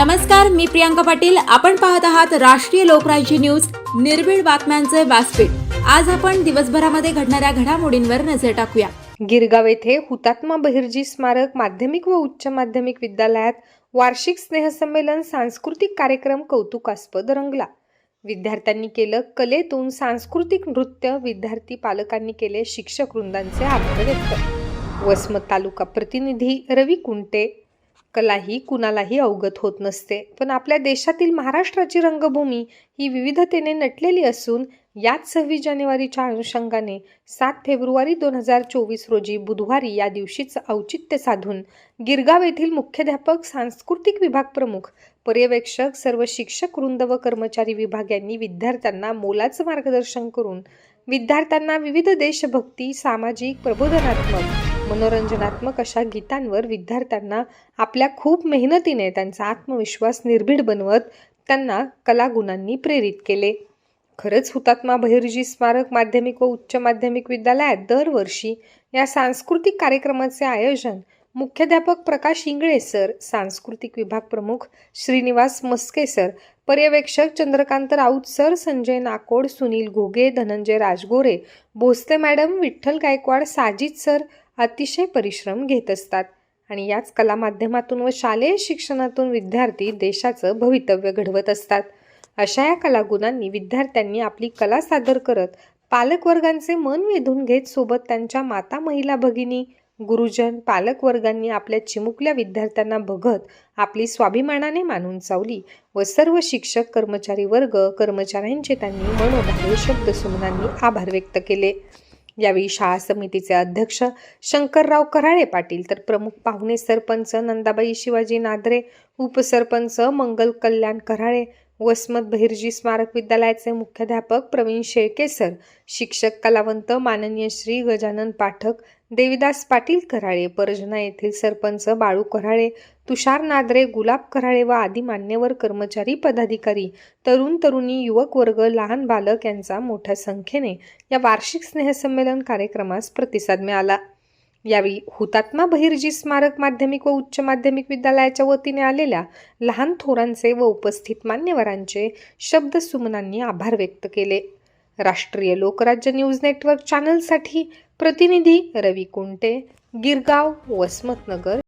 नमस्कार, मी प्रियांका पाटील. आपण पाहत आहात राष्ट्रीय लोकराज्य न्यूज, निर्भीड बातम्यांचे व्यासपीठ. आज आपण दिवसभरामध्ये घडणाऱ्या घडामोडींवर नजर टाकूया. गिरगाव येथे हुतात्मा बहिर्जी स्मारक माध्यमिक व उच्च माध्यमिक विद्यालयात वार्षिक स्नेहसंमेलन सांस्कृतिक कार्यक्रम कौतुकास्पद रंगला. विद्यार्थ्यांनी केलं कलेतून सांस्कृतिक नृत्य, विद्यार्थी पालकांनी केले शिक्षक वृंदांचे आभार व्यक्त. वसमत तालुका प्रतिनिधी रवी कुंटे. कला ही कुणालाही अवगत होत नसते, पण आपल्या देशातील महाराष्ट्राची रंगभूमी ही विविधतेने नटलेली असून याच 26 जानेवारीच्या अनुषंगाने 7 फेब्रुवारी 2024 रोजी बुधवारी या दिवशीच औचित्य साधून गिरगाव येथील मुख्याध्यापक, सांस्कृतिक विभाग प्रमुख, पर्यवेक्षक, सर्व शिक्षक वृंद व कर्मचारी विभाग यांनी विद्यार्थ्यांना मोलाचं मार्गदर्शन करून विद्यार्थ्यांना विविध देशभक्ती, सामाजिक, प्रबोधनात्मक, मनोरंजनात्मक अशा गीतांवर विद्यार्थ्यांना आपल्या खूप मेहनतीने त्यांचा आत्मविश्वास निर्भीड बनवत त्यांना कलागुणांनी प्रेरित केले. खरंच हुतात्मा बहिर्जी स्मारक माध्यमिक व उच्च माध्यमिक विद्यालयात दरवर्षी या सांस्कृतिक कार्यक्रमाचे आयोजन मुख्याध्यापक प्रकाश इंगळे सर, सांस्कृतिक विभाग प्रमुख श्रीनिवास मस्के सर, पर्यवेक्षक Chandrakant Raut sir, Sanjay Nakod, Sunil Ghoge, Dhananjay Rajgore, Bhosale madam, Vitthal Gaikwad, Sajid sir अतिशय परिश्रम घेत असतात आणि याच कला माध्यमातून व शालेय शिक्षणातून विद्यार्थी देशाचं भवितव्य घडवत असतात. अशा या कलागुणांनी विद्यार्थ्यांनी आपली कला सादर करत पालकवर्गांचे मन वेधून घेत, सोबत त्यांच्या माता, महिला भगिनी, गुरुजन, पालकवर्गांनी आपल्या चिमुकल्या विद्यार्थ्यांना बघत आपली स्वाभिमानाने मानून चावली व सर्व शिक्षक, कर्मचारी वर्ग, कर्मचाऱ्यांचे त्यांनी मनोभावे शब्दसुमनांनी आभार व्यक्त केले. यावेळी शाळा समितीचे अध्यक्ष शंकरराव कराळे पाटील, तर प्रमुख पाहुणे सरपंच नंदाबाई शिवाजी नादरे, उपसरपंच मंगल कल्याण कराळे, वसमत बहिर्जी स्मारक विद्यालयाचे मुख्याध्यापक प्रवीण शेळके सर, शिक्षक कलावंत माननीय श्री गजानन पाठक, देविदास पाटील कराळे, परजना येथील सरपंच बाळू कराळे, तुषार नादरे, गुलाब कराळे व आदी मान्यवर कर्मचारी, पदाधिकारी, तरुण तरुणी, युवक वर्ग, लहान बालक यांचा मोठ्या संख्येने या वार्षिक स्नेहसंमेलन कार्यक्रमास प्रतिसाद मिळाला. यावेळी हुतात्मा बहिर्जी स्मारक माध्यमिक व उच्च माध्यमिक विद्यालयाच्या वतीने आलेल्या लहान थोरांचे व उपस्थित मान्यवरांचे शब्दसुमनांनी आभार व्यक्त केले. राष्ट्रीय लोकराज्य न्यूज नेटवर्क चॅनलसाठी प्रतिनिधी रवी कुंटे, गिरगाव, वसमतनगर.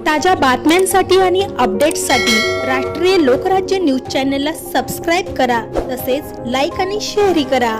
ताज्या बातम्यांसाठी आणि अपडेट्ससाठी राष्ट्रीय लोकराज्य न्यूज चॅनलला सबस्क्राईब करा, तसेच लाईक आणि शेअरही करा.